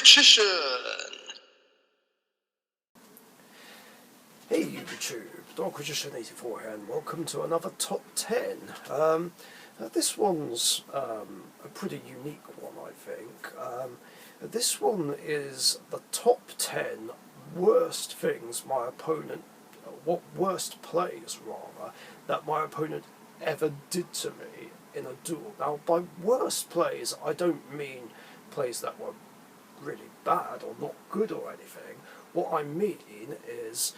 competition! Hey YouTube, Magician84 here, and welcome to another top 10. This one's a pretty unique one, I think. This one is the top 10 worst things my opponent, worst plays rather, that my opponent ever did to me in a duel. Now, by worst plays, I don't mean plays that were really bad or not good or anything. What I mean is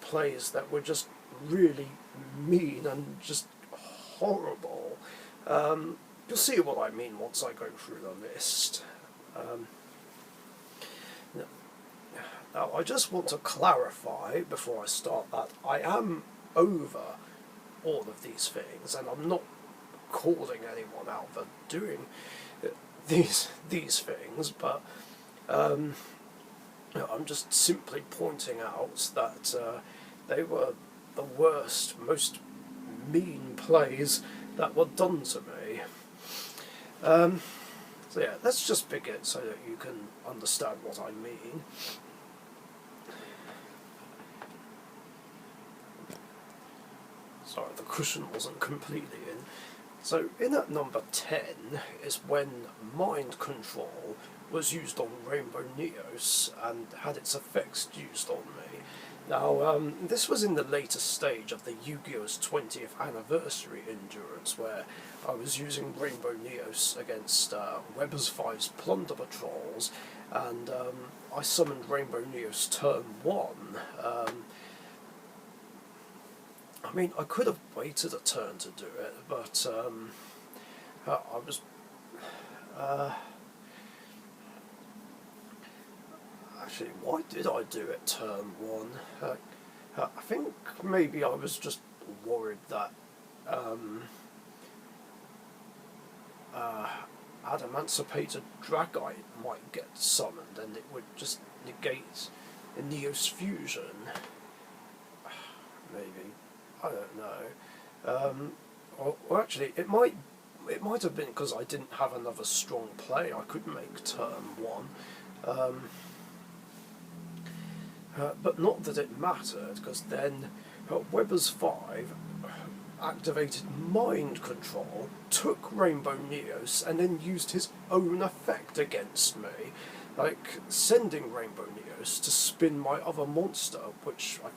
plays that were just really mean and just horrible. You'll see what I mean once I go through the list. Now, I just want to clarify before I start that I am over all of these things, and I'm not calling anyone out for doing these things, but I'm just simply pointing out that they were the worst, most mean plays that were done to me. So yeah, let's just begin so that you can understand what I mean. Sorry, the cushion wasn't completely in. So in at number 10 is when mind control was used on Rainbow Neos and had its effects used on me. Now, this was in the later stage of the Yu-Gi-Oh's 20th anniversary endurance, where I was using Rainbow Neos against Weber's 5's Plunder Patrols, and I summoned Rainbow Neos turn 1. I mean, I could have waited a turn to do it, but I was... Actually, why did I do it turn 1? I think maybe I was just worried that Adamancipated Dragite might get summoned and it would just negate the Neos fusion. Maybe. I don't know. Or actually, it might have been because I didn't have another strong play I could make turn 1. But not that it mattered, because then Weber's 5 activated mind control, took Rainbow Neos, and then used his own effect against me, like sending Rainbow Neos to spin my other monster, which I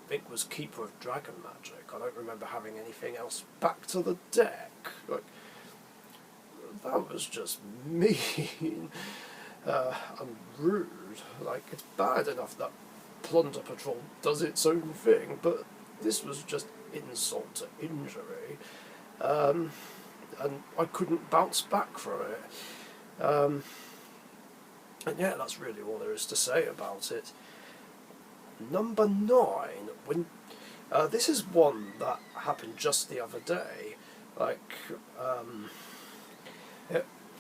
think was Keeper of Dragon Magic. I don't remember having anything else back to the deck. Like, that was just mean and rude. Like, it's bad enough that Plunder Patrol does its own thing, but this was just insult to injury, and I couldn't bounce back from it. And yeah, that's really all there is to say about it. Number 9, when this is one that happened just the other day, like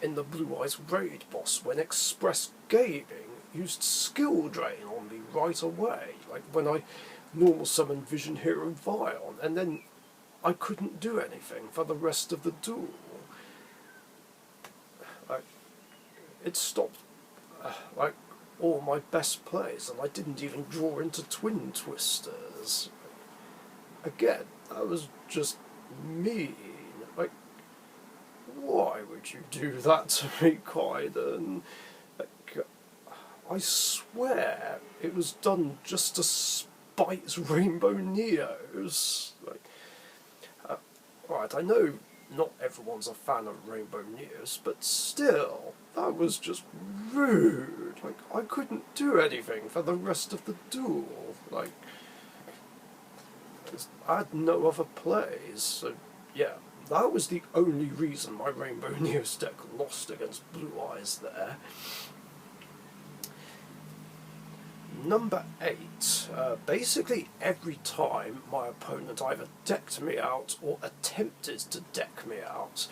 in the Blue Eyes raid boss, when Express Gaming used skill drain on me right away, like when I normal summoned Vision Hero Vion, and then I couldn't do anything for the rest of the duel. Like, it stopped like all my best plays, and I didn't even draw into Twin Twisters. Again, that was just mean. Like, why would you do that to me, Kaiden? Like, I swear it was done just to spite Rainbow Neos. Like, right, I know not everyone's a fan of Rainbow Neos, but still, that was just rude. Like, I couldn't do anything for the rest of the duel. Like, I had no other plays, so yeah, that was the only reason my Rainbow Neos deck lost against Blue Eyes there. Number 8. Basically every time my opponent either decked me out or attempted to deck me out.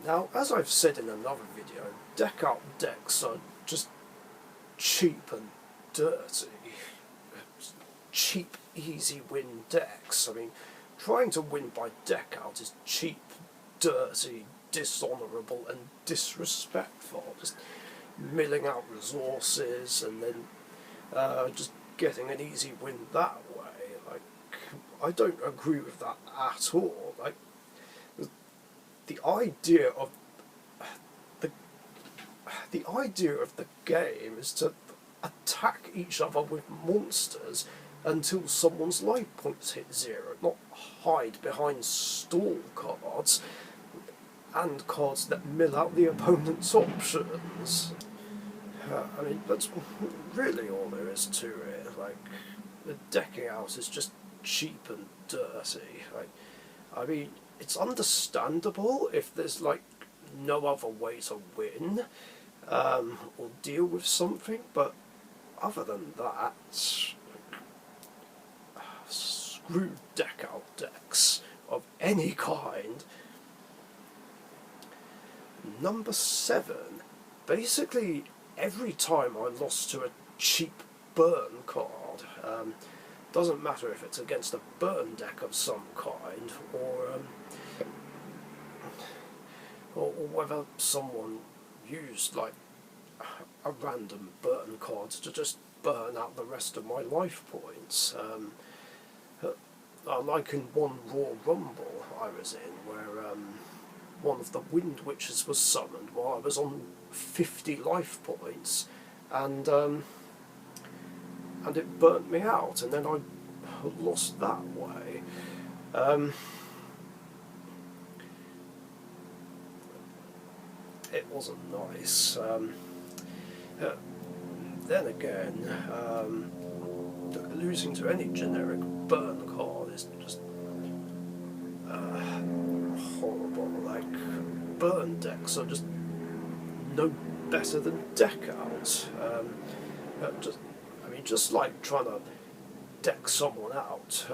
Now, as I've said in another video, deck out decks are just cheap and dirty. Cheap, easy win decks. I mean, trying to win by deck out is cheap, dirty, dishonourable and disrespectful. Just milling out resources and then just getting an easy win that way. Like, I don't agree with that at all. Like, the idea of the idea of the game is to attack each other with monsters until someone's life points hit 0, not hide behind stall cards and cards that mill out the opponent's options. I mean, that's really all there is to it. Like, the decking out is just cheap and dirty. Like, I mean, it's understandable if there's, like, no other way to win, or deal with something, but other than that, screw deck out decks of any kind. Number 7. Basically, every time I lost to a cheap burn card, doesn't matter if it's against a burn deck of some kind, or whether someone used like a random burn card to just burn out the rest of my life points. Like in one Raw Rumble I was in, where one of the Wind Witches was summoned while I was on 50 life points, and it burnt me out, and then I lost that way. It wasn't nice. Then again, losing to any generic burn card is just horrible. Like, burn decks are just no better than deck out. Just like trying to deck someone out,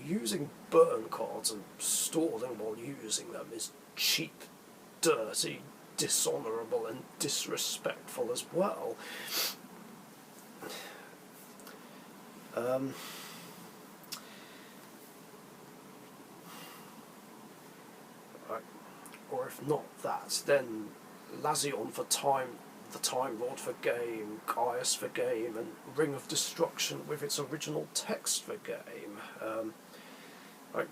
using burn cards and stalling while using them is cheap, dirty, dishonourable and disrespectful as well. Or if not that, then Lazion for time, the Time Lord for game, Gaius for game, and Ring of Destruction with its original text for game.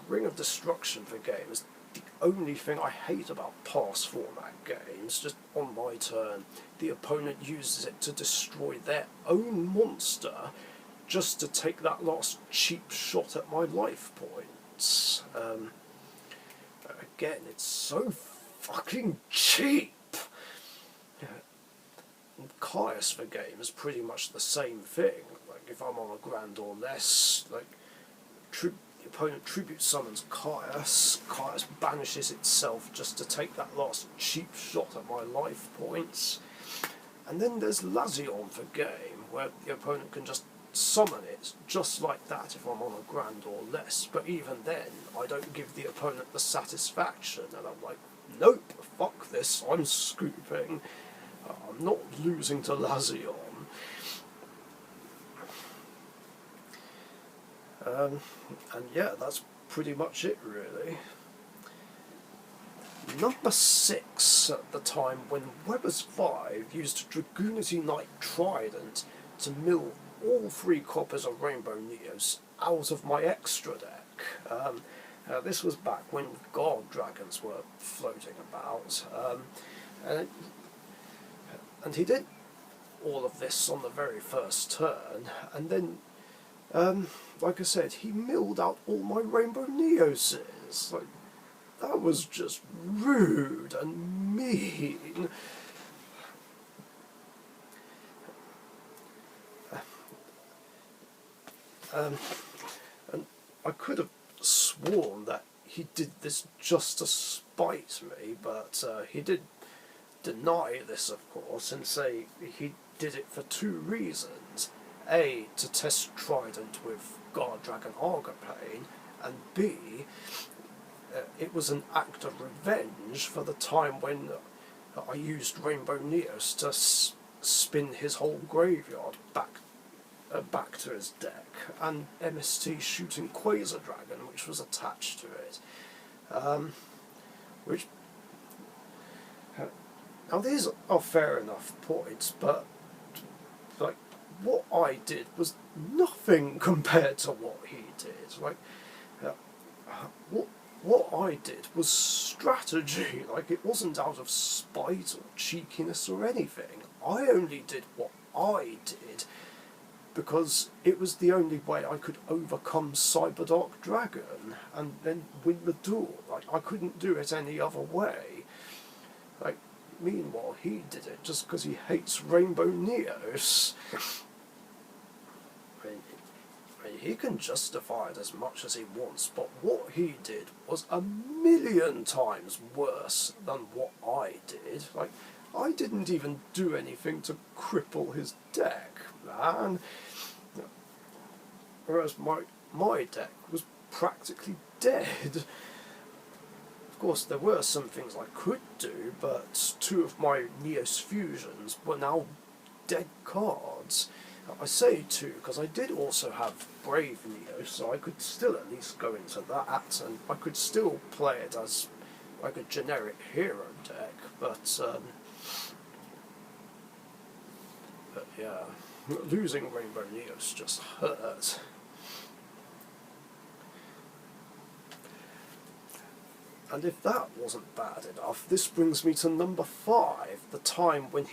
Ring of Destruction for game is the only thing I hate about pass format games. Just on my turn, the opponent uses it to destroy their own monster just to take that last cheap shot at my life points. Again, it's so fucking cheap. Caius for game is pretty much the same thing. Like, if I'm on a grand or less, like, the opponent tribute summons Caius, Caius banishes itself just to take that last cheap shot at my life points. And then there's Lazion for game, where the opponent can just summon it just like that if I'm on a grand or less, but even then I don't give the opponent the satisfaction, and I'm like, nope, fuck this, I'm scooping. I'm not losing to Lazion. And yeah, that's pretty much it really. Number 6 at the time, when Weber's 5 used Dragoonity Knight Trident to mill all 3 copies of Rainbow Neos out of my extra deck. This was back when Guard Dragons were floating about. And he did all of this on the very first turn, and then, like I said, he milled out all my Rainbow Neoses. Like, that was just rude and mean. And I could have sworn that he did this just to spite me, but he did deny this, of course, and say he did it for 2 reasons. A, to test Trident with Guard Dragon Argopane, and B, it was an act of revenge for the time when I used Rainbow Neos to spin his whole graveyard back to his deck, and MST shooting Quasar Dragon, which was attached to it, which Now these are fair enough points, but like what I did was nothing compared to what he did. Like uh, what I did was strategy. Like it wasn't out of spite or cheekiness or anything. I only did what I did because it was the only way I could overcome Cyberdark Dragon and then win the duel. Like I couldn't do it any other way. Like meanwhile, he did it just because he hates Rainbow Neos. He can justify it as much as he wants, but what he did was a million times worse than what I did. Like, I didn't even do anything to cripple his deck, man. Whereas my deck was practically dead. Of course, there were some things I could do, but two of my Neos fusions were now dead cards. I say two because I did also have Brave Neo, so I could still at least go into that, and I could still play it as like a generic hero deck, but yeah, losing Rainbow Neos just hurt. And if that wasn't bad enough, this brings me to number 5, the time when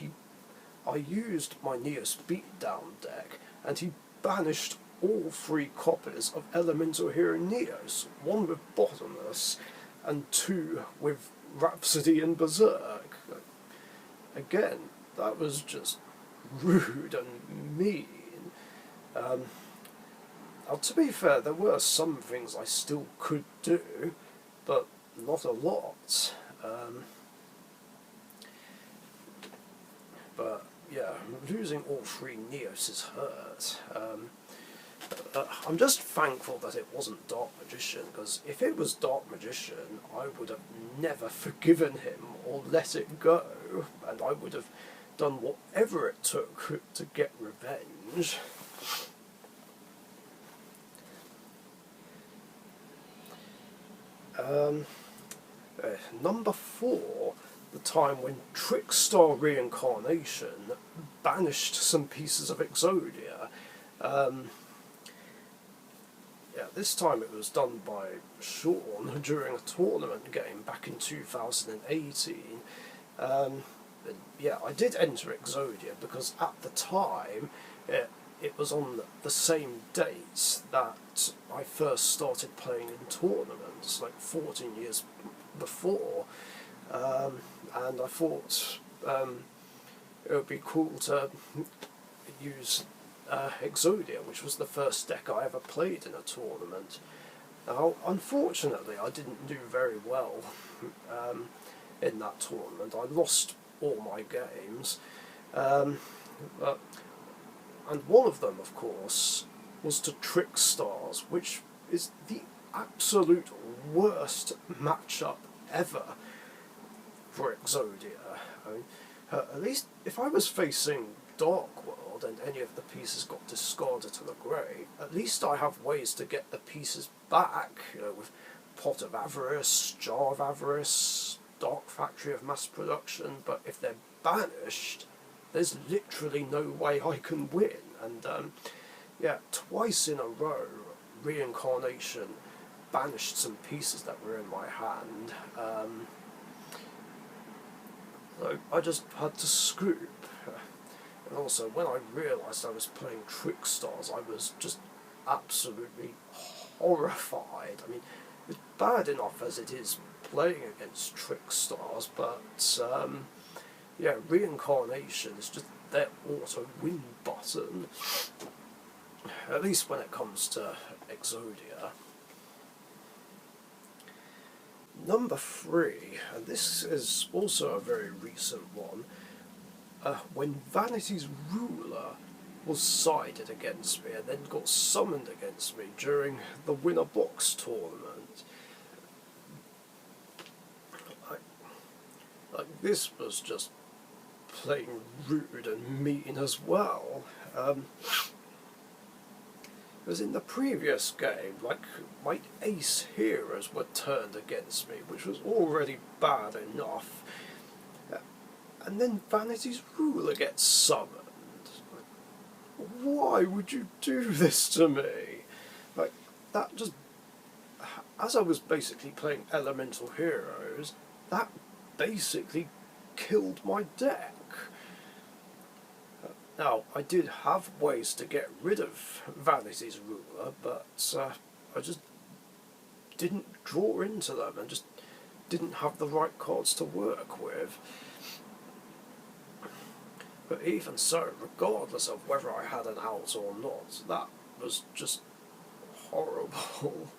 I used my Neos Beatdown deck, and he banished all 3 copies of Elemental Hero Neos, 1 with Bottomless, and 2 with Rhapsody and Berserk. Again, that was just rude and mean. Now, to be fair, there were some things I still could do, but not a lot. But yeah, losing all 3 Neos is hurt. I'm just thankful that it wasn't Dark Magician, because if it was Dark Magician, I would have never forgiven him or let it go, and I would have done whatever it took to get revenge. Number 4, the time when Trixstar Reincarnation banished some pieces of Exodia. Yeah, this time it was done by Sean during a tournament game back in 2018. Yeah, I did enter Exodia because at the time it was on the same date that I first started playing in tournaments, like 14 years before, and I thought it would be cool to use Exodia, which was the first deck I ever played in a tournament. Now, unfortunately, I didn't do very well in that tournament. I lost all my games, and one of them, of course, was to Trixstars, which is the absolute worst matchup ever for Exodia. I mean, at least if I was facing Dark World and any of the pieces got discarded to the grave, at least I have ways to get the pieces back, with Pot of Avarice, Jar of Avarice, Dark Factory of Mass Production. But if they're banished, there's literally no way I can win. And yeah, twice in a row, Reincarnation banished some pieces that were in my hand. So I just had to scoop. And also, when I realised I was playing Trixstars, I was just absolutely horrified. I mean, it's bad enough as it is playing against Trixstars, but yeah, Reincarnation is just their auto-win button, at least when it comes to Exodia. Number 3, and this is also a very recent one, when Vanity's ruler was sided against me and then got summoned against me during the Winner Box tournament. Like this was just plain rude and mean as well. Because in the previous game, like, my ace heroes were turned against me, which was already bad enough. and then Vanity's ruler gets summoned. Like, why would you do this to me? Like, that just... As I was basically playing Elemental Heroes, that basically killed my deck. Now, I did have ways to get rid of Vanity's ruler, but I just didn't draw into them and just didn't have the right cards to work with. But even so, regardless of whether I had an out or not, that was just horrible.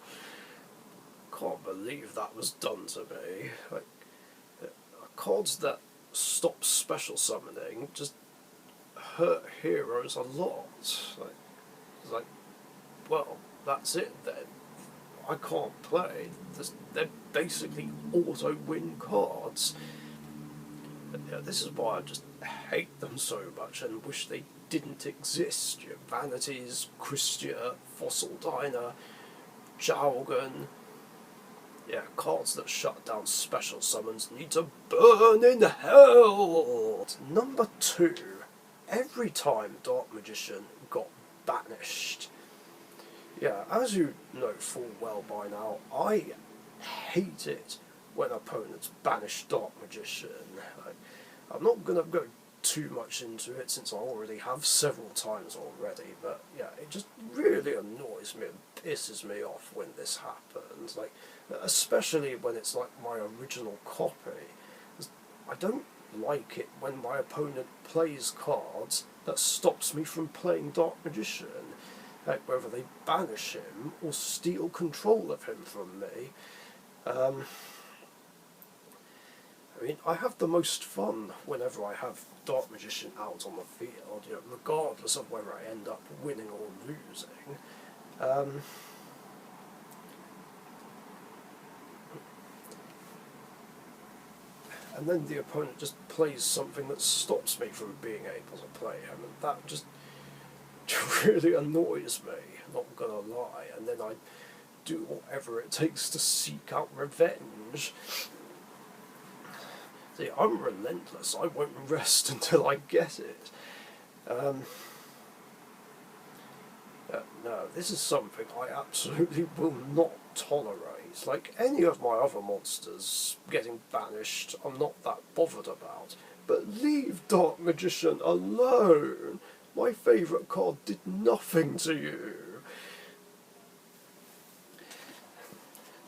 Can't believe that was done to me. Like, cards that stop special summoning just hurt heroes a lot. It's like, well, that's it then. I can't play. They're basically auto-win cards. But, yeah, this is why I just hate them so much and wish they didn't exist. Your Vanities, Christia, Fossil Diner, Jowgen. Yeah, cards that shut down special summons need to burn in hell! Number 2. Every time Dark Magician got banished. Yeah, as you know full well by now, I hate it when opponents banish Dark Magician. I'm not going to go too much into it since I already have several times already, but yeah, it just really annoys me and pisses me off when this happens. Like, especially when it's like my original copy. I don't like it when my opponent plays cards that stops me from playing Dark Magician. Like whether they banish him or steal control of him from me. I mean, I have the most fun whenever I have Dark Magician out on the field, you know, regardless of whether I end up winning or losing. And then the opponent just plays something that stops me from being able to play him, and that just really annoys me, not gonna lie. And then I do whatever it takes to seek out revenge. See, I'm relentless. I won't rest until I get it. No, this is something I absolutely will not tolerate. Like any of my other monsters getting banished, I'm not that bothered about. But leave Dark Magician alone! My favourite card did nothing to you.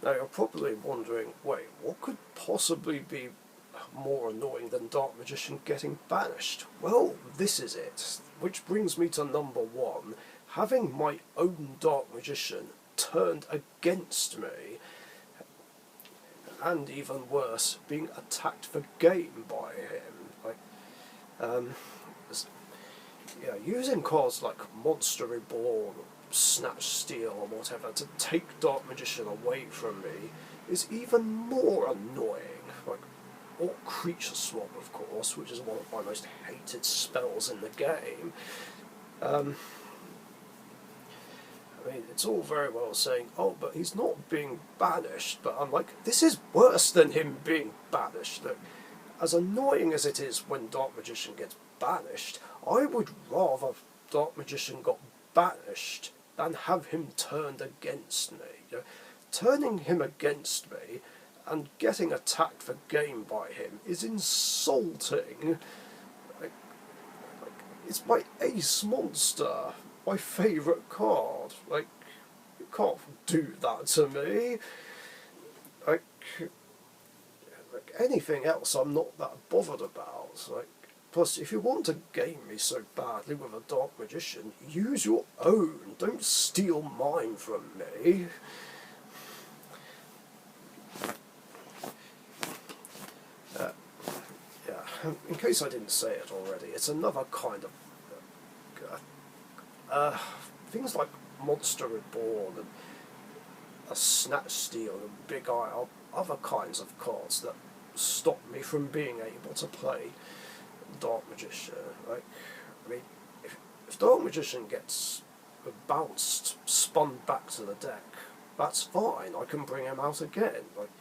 Now you're probably wondering, wait, what could possibly be more annoying than Dark Magician getting banished? Well, this is it. Which brings me to number 1. Having my own Dark Magician turned against me. And even worse, being attacked for game by him. Yeah, using cards like Monster Reborn, Snatch Steal or whatever to take Dark Magician away from me is even more annoying. Like, or Creature Swap, of course, which is one of my most hated spells in the game. I mean, it's all very well saying, oh, but he's not being banished, but I'm like, this is worse than him being banished. Look, as annoying as it is when Dark Magician gets banished, I would rather Dark Magician got banished than have him turned against me. You know, turning him against me and getting attacked for game by him is insulting. Like, it's my ace monster, my favourite card. Like, you can't do that to me. Like anything else I'm not that bothered about. Like, plus, if you want to game me so badly with a Dark Magician, use your own. Don't steal mine from me. Yeah, in case I didn't say it already, it's another kind of things like Monster Reborn and a Snatch Steal and Big Eye are other kinds of cards that stop me from being able to play Dark Magician. Like, I mean, if Dark Magician gets bounced, spun back to the deck, that's fine. I can bring him out again. Like,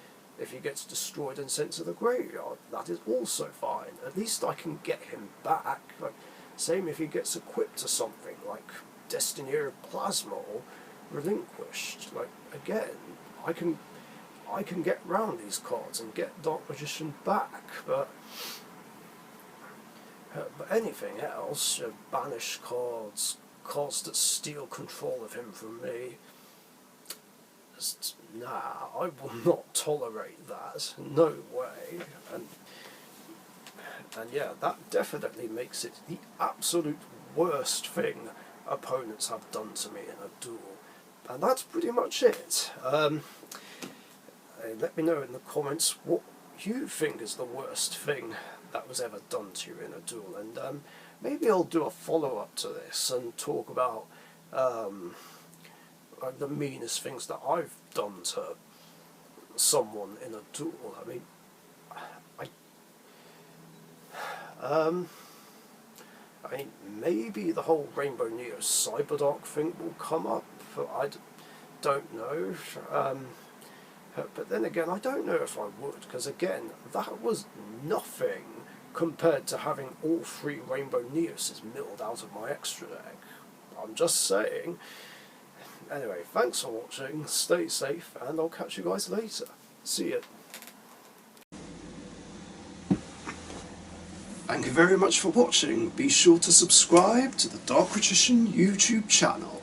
If he gets destroyed and sent to the graveyard, that is also fine. At least I can get him back. Like, same if he gets equipped to something like Destineer Plasma or Relinquished. Like, again, I can get round these cards and get Dark Magician back, but anything else, banish cards, cards that steal control of him from me, just, nah, I will not tolerate that. No way. And yeah, that definitely makes it the absolute worst thing opponents have done to me in a duel. And that's pretty much it. Let me know in the comments what you think is the worst thing that was ever done to you in a duel, and maybe I'll do a follow-up to this and talk about like the meanest things that I've done to someone in a duel. I mean, I mean, maybe the whole Rainbow Neo Cyberdark thing will come up, but I don't know. But then again, I don't know if I would, because again, that was nothing compared to having all 3 Rainbow Neoses milled out of my extra deck. I'm just saying. Anyway, thanks for watching, stay safe, and I'll catch you guys later. See ya. Thank you very much for watching. Be sure to subscribe to the Dark Magician YouTube channel.